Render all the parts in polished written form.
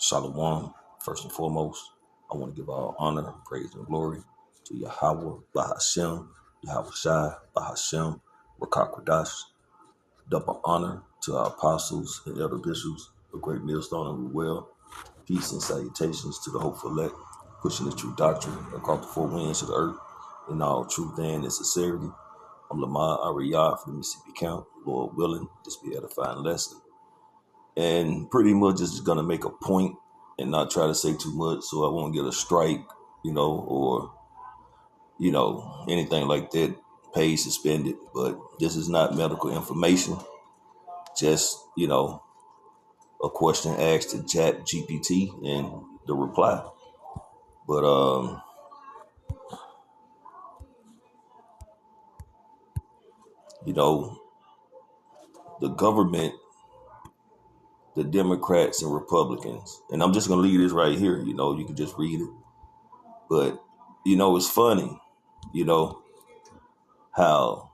Shalom. First and foremost, I want to give all honor, praise, and glory to Yahweh, Bahashem, Yahweh Shai, Bahashem, Rakakwadash. Double honor to our apostles and elder bishops of Great Millstone and Well. Peace and salutations to the hopeful elect, pushing the true doctrine across the four winds of the earth in all truth and in sincerity. I'm Lamar Ariyah from the Mississippi Count. Lord willing, this be an edifying lesson. And pretty much just going to make a point and not try to say too much so I won't get a strike, or, anything like that, paid suspended. But this is not medical information, just, a question asked to Chat GPT and the reply. But, the government, the Democrats and Republicans, and I'm just going to leave this right here, you can just read it. But, it's funny, how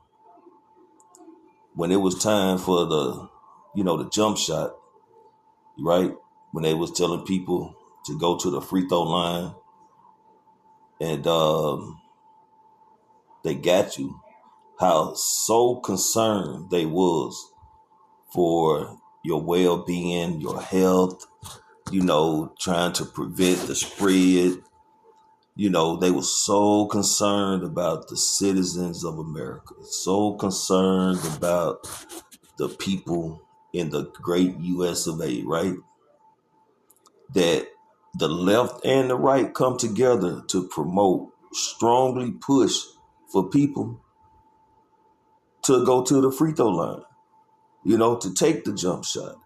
when it was time for the jump shot, right? When they was telling people to go to the free throw line and they got you, how so concerned they was for your well-being, your health, trying to prevent the spread. They were so concerned about the citizens of America, so concerned about the people in the great US of A, right? That the left and the right come together to promote, strongly push for people to go to the free throw line, to take the jump shot,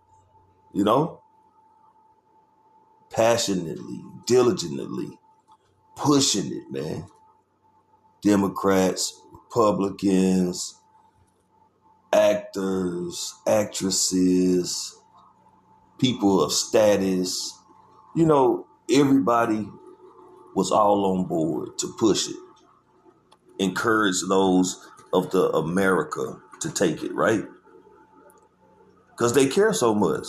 passionately, diligently pushing it, man. Democrats, Republicans, actors, actresses, people of status, everybody was all on board to push it, encourage those of the America to take it, right? Because they care so much.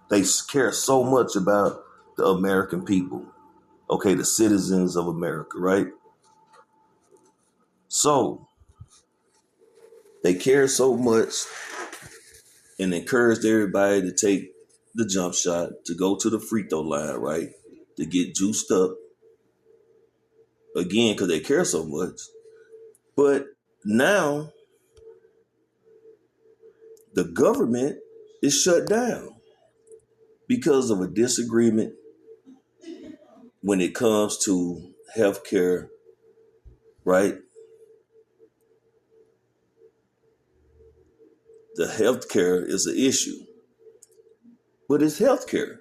They care so much about the American people, okay, the citizens of America, right? So they care so much and encouraged everybody to take the jump shot, to go to the free throw line, right? To get juiced up, again, because they care so much. But now the government is shut down because of a disagreement when it comes to healthcare, right? The healthcare is an issue, but it's healthcare.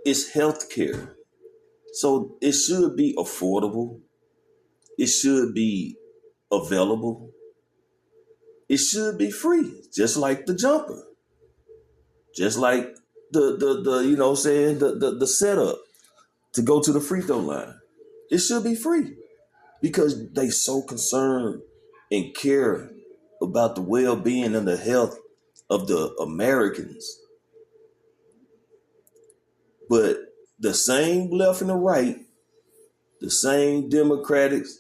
It's healthcare. So it should be affordable. It should be available. It should be free, just like the jumper, just like the setup to go to the free throw line. It should be free because they so concerned and care about the well-being and the health of the Americans. But the same left and the right, the same Democrats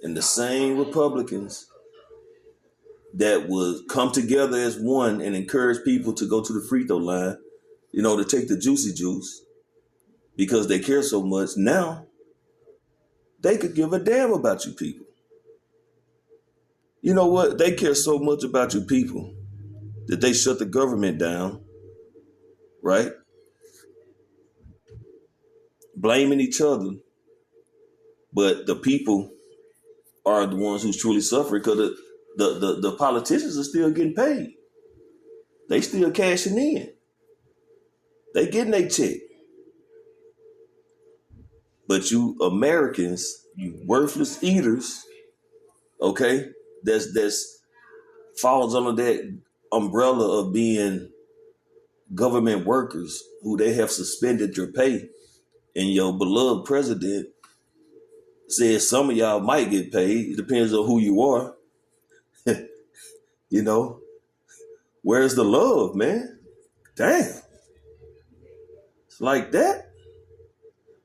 and the same Republicans that would come together as one and encourage people to go to the free throw line, to take the juicy juice because they care so much. Now they could give a damn about you people. You know what? They care so much about you people that they shut the government down, right? Blaming each other. But the people are the ones who's truly suffering because the politicians are still getting paid. They still cashing in. They getting their check. But you Americans, you worthless eaters, okay, that's falls under that umbrella of being government workers who they have suspended your pay. And your beloved president says some of y'all might get paid. It depends on who you are. Where's the love, man? Damn. It's like that.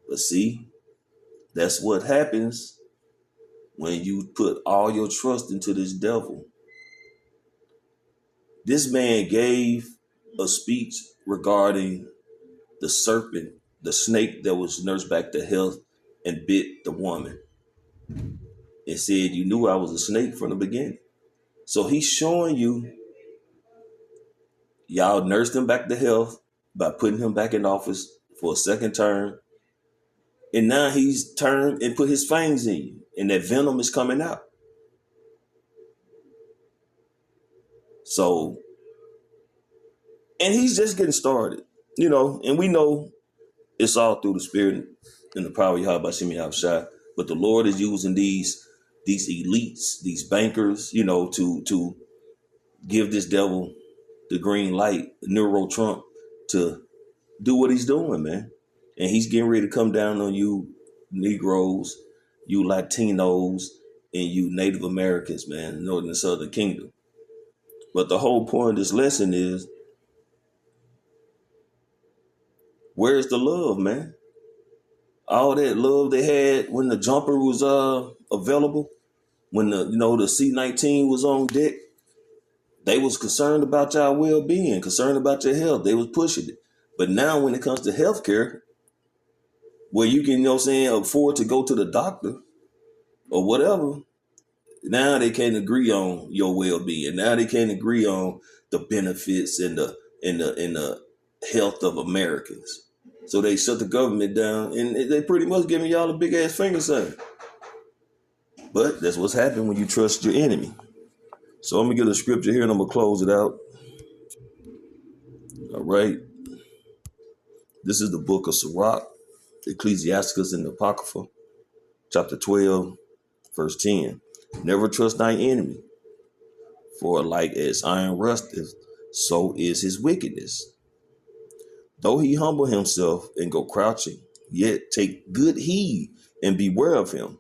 But see, that's what happens when you put all your trust into this devil. This man gave a speech regarding the serpent, the snake that was nursed back to health and bit the woman. And said, you knew I was a snake from the beginning. So he's showing you, y'all nursed him back to health by putting him back in office for a second term. And now he's turned and put his fangs in you. And that venom is coming out. So, and he's just getting started, and we know it's all through the spirit and the power of Yahweh Shem Yahushua. But the Lord is using these elites, these bankers, to give this devil the green light, Neuro Trump, to do what he's doing, man. And he's getting ready to come down on you Negroes, you Latinos, and you Native Americans, man, Northern and Southern Kingdom. But the whole point of this lesson is, where's the love, man? All that love they had when the jumper was available, when the C-19 was on deck, they was concerned about your well-being, concerned about your health. They was pushing it. But now when it comes to healthcare, where you can, afford to go to the doctor or whatever, now they can't agree on your well-being. Now they can't agree on the benefits and the health of Americans. So they shut the government down, and they pretty much giving y'all a big ass finger sign. But that's what's happened when you trust your enemy. So I'm gonna get a scripture here and I'm gonna close it out. All right. This is the book of Sirach, Ecclesiasticus and the Apocrypha, chapter 12, verse 10. Never trust thy enemy, for like as iron rusteth, so is his wickedness. Though he humble himself and go crouching, yet take good heed and beware of him.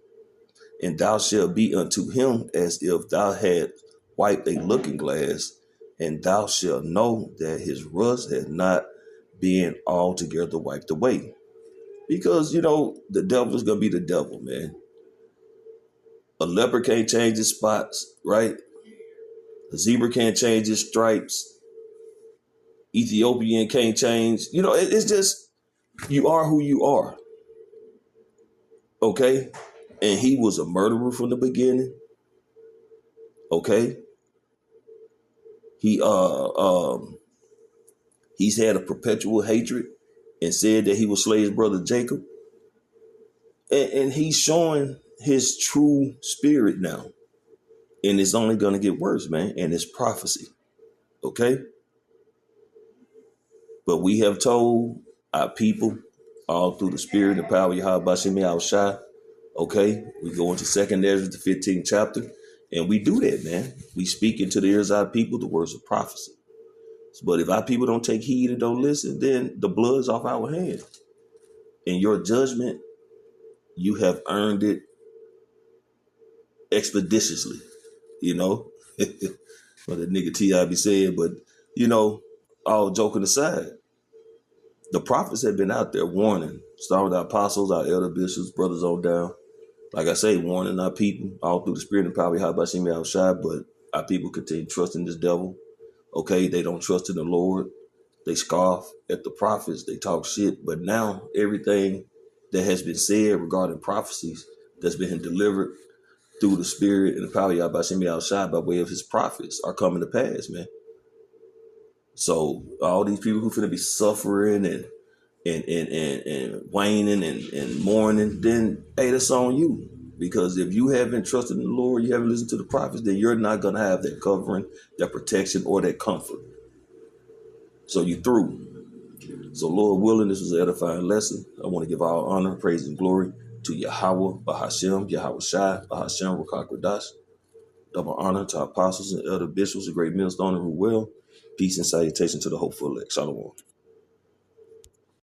And thou shalt be unto him as if thou had wiped a looking glass, and thou shalt know that his rust has not been altogether wiped away. Because, the devil is going to be the devil, man. A leopard can't change his spots, right? A zebra can't change his stripes. Ethiopian can't change. It's just, you are who you are. Okay? And he was a murderer from the beginning. Okay? He's had a perpetual hatred and said that he would slay his brother Jacob. And he's showing his true spirit now. And it's only going to get worse, man. And it's prophecy. Okay? But we have told our people all through the spirit and power of Yahweh Bashem Yahushua. Okay? We go into 2nd Ezra, the 15th chapter. And we do that, man. We speak into the ears of our people the words of prophecy. But if our people don't take heed and don't listen, then the blood's off our hands. And your judgment, you have earned it expeditiously, what the nigga T.I. be saying. But, all joking aside, the prophets have been out there warning, starting with our apostles, our elder bishops, brothers on down. Like I say, warning our people all through the spirit and power of Yahweh Bashem Yahushua, but our people continue trusting this devil. Okay, they don't trust in the Lord. They scoff at the prophets. They talk shit. But now everything that has been said regarding prophecies that's been delivered through the spirit and the power of Yahweh Bashem Yahushua by way of his prophets are coming to pass, man. So all these people who finna be suffering and whining and mourning, then hey, that's on you. Because if you haven't trusted in the Lord, you haven't listened to the prophets, then you're not gonna have that covering, that protection, or that comfort. So you through. So Lord willing, this was an edifying lesson. I want to give all honor, praise, and glory to Yahweh, Bahashem, Yahweh Shai, Bahashem, Rakakwadash. Double honor to our apostles and elder bishops, a great millstone and rule well. Peace and salutation to the hopeful elect. Shalom.